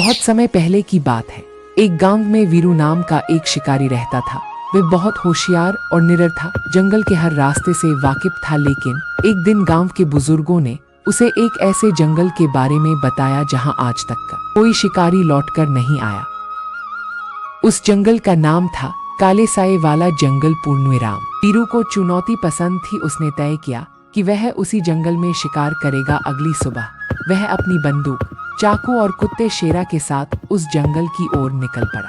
बहुत समय पहले की बात है। एक गांव में वीरू नाम का एक शिकारी रहता था। वह बहुत होशियार और निडर था, जंगल के हर रास्ते से वाकिफ था। लेकिन एक दिन गांव के बुजुर्गों ने उसे एक ऐसे जंगल के बारे में बताया जहां आज तक का कोई शिकारी लौटकर नहीं आया। उस जंगल का नाम था काले साए वाला जंगल पूर्णविराम। वीरू को चुनौती पसंद थी। उसने तय किया कि वह उसी जंगल में शिकार करेगा। अगली सुबह वह अपनी बंदूक, चाकू और कुत्ते शेरा के साथ उस जंगल की ओर निकल पड़ा।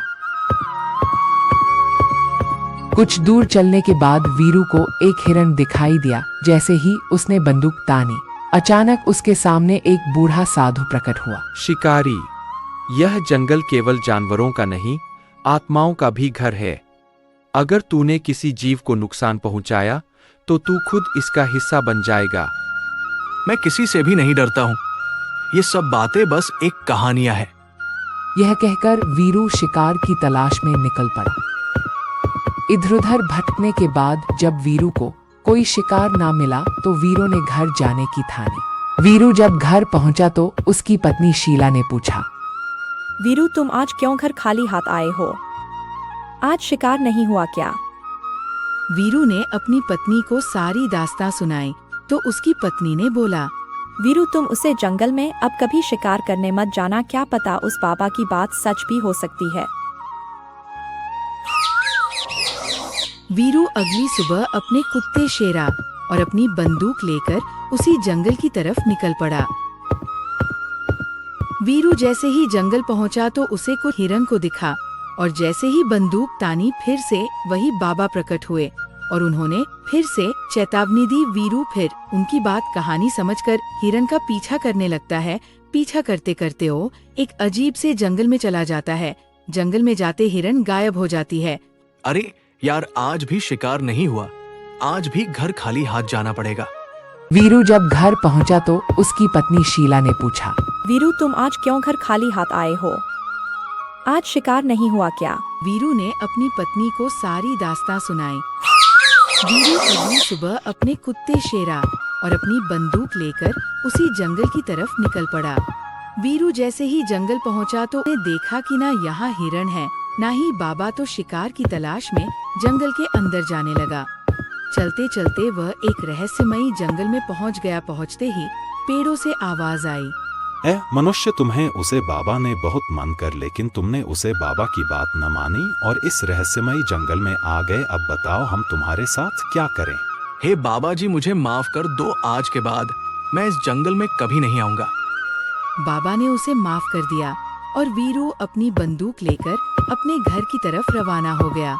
कुछ दूर चलने के बाद वीरू को एक हिरण दिखाई दिया। जैसे ही उसने बंदूक तानी, अचानक उसके सामने एक बूढ़ा साधु प्रकट हुआ। शिकारी, यह जंगल केवल जानवरों का नहीं, आत्माओं का भी घर है। अगर तूने किसी जीव को नुकसान पहुंचाया तो तू खुद इसका हिस्सा बन जाएगा। मैं किसी से भी नहीं डरता हूं। ये सब बातें बस एक कहानियां हैं। यह कहकर वीरू शिकार की तलाश में निकल पड़ा। इधर-उधर भटकने के बाद जब वीरू को कोई शिकार ना मिला तो वीरू ने घर जाने की ठानी। वीरू जब घर पहुंचा तो उसकी पत्नी शीला ने पूछा, वीरू, तुम आज क्यों घर खाली हाथ आए हो? आज शिकार नहीं हुआ क्या? वीरू ने अपनी पत्नी को सारी दास्तां सुनाई तो उसकी पत्नी ने बोला, वीरू, तुम उसे जंगल में अब कभी शिकार करने मत जाना। क्या पता उस बाबा की बात सच भी हो सकती है। वीरू अगली सुबह अपने कुत्ते शेरा और अपनी बंदूक लेकर उसी जंगल की तरफ निकल पड़ा। वीरू जैसे ही जंगल पहुंचा तो उसे कुछ हिरन को दिखा और जैसे ही बंदूक तानी फिर से वही बाबा प्रकट हुए और उन्होंने फिर से चेतावनी दी। वीरू फिर उनकी बात कहानी समझकर हिरन का पीछा करने लगता है। पीछा करते करते वो एक अजीब से जंगल में चला जाता है। जंगल में जाते हिरन गायब हो जाती है। अरे यार, आज भी शिकार नहीं हुआ। आज भी घर खाली हाथ जाना पड़ेगा। वीरू जब घर पहुंचा तो उसकी पत्नी शीला ने पूछा, वीरू, तुम आज क्यों घर खाली हाथ आए हो? आज शिकार नहीं हुआ क्या? वीरू ने अपनी पत्नी को सारी दास्तां सुनाई। वीरू अगली सुबह अपने कुत्ते शेरा और अपनी बंदूक लेकर उसी जंगल की तरफ निकल पड़ा। वीरू जैसे ही जंगल पहुंचा तो उसने देखा कि ना यहाँ हिरन है ना ही बाबा। तो शिकार की तलाश में जंगल के अंदर जाने लगा। चलते चलते वह एक रहस्यमयी जंगल में पहुंच गया। पहुंचते ही पेड़ों से आवाज आई, ए मनुष्य, तुम्हें उसे बाबा ने बहुत मन कर, लेकिन तुमने उसे बाबा की बात न मानी और इस रहस्यमयी जंगल में आ गए। अब बताओ हम तुम्हारे साथ क्या करें? हे बाबा जी, मुझे माफ कर दो। आज के बाद मैं इस जंगल में कभी नहीं आऊंगा। बाबा ने उसे माफ कर दिया और वीरू अपनी बंदूक लेकर अपने घर की तरफ रवाना हो गया।